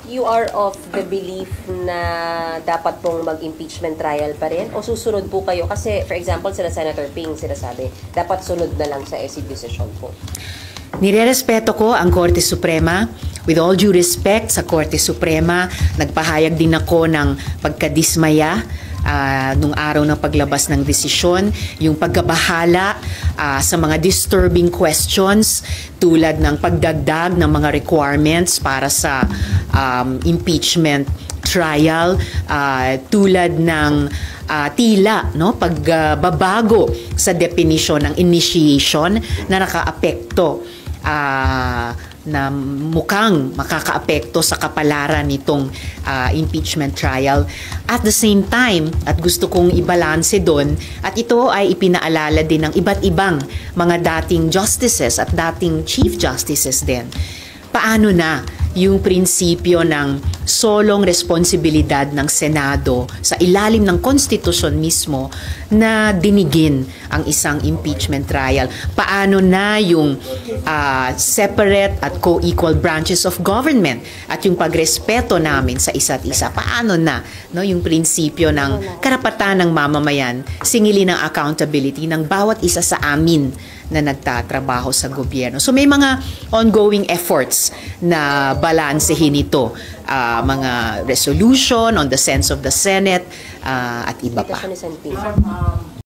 you are of the belief na dapat pong mag-impeachment trial pa rin? O susunod po kayo? Kasi, for example, sila Senator Ping, sinasabi, dapat sunod na lang sa SC decision po. Nirerespeto ko ang Korte Suprema. With all due respect sa Korte Suprema, nagpahayag din ako ng pagkadismaya nung araw ng paglabas ng desisyon, yung pagkabahala sa mga disturbing questions tulad ng pagdagdag ng mga requirements para sa impeachment trial, tulad ng tila pagbabago sa definition ng initiation na nakaapekto na mukhang makakaapekto sa kapalaran nitong impeachment trial. At the same time, at gusto kong ibalanse doon, at ito ay ipinaalala din ng iba't ibang mga dating justices at dating chief justices din. Paano na yung prinsipyo ng solong responsibilidad ng Senado sa ilalim ng konstitusyon mismo na dinigin ang isang impeachment trial? Paano na yung separate at co-equal branches of government at yung pagrespeto namin sa isa't isa? Paano na yung prinsipyo ng karapatan ng mamamayan, singilin ng accountability ng bawat isa sa amin na nagtatrabaho sa gobyerno? So may mga ongoing efforts na balansehin ito, mga resolution on the sense of the Senate at iba pa.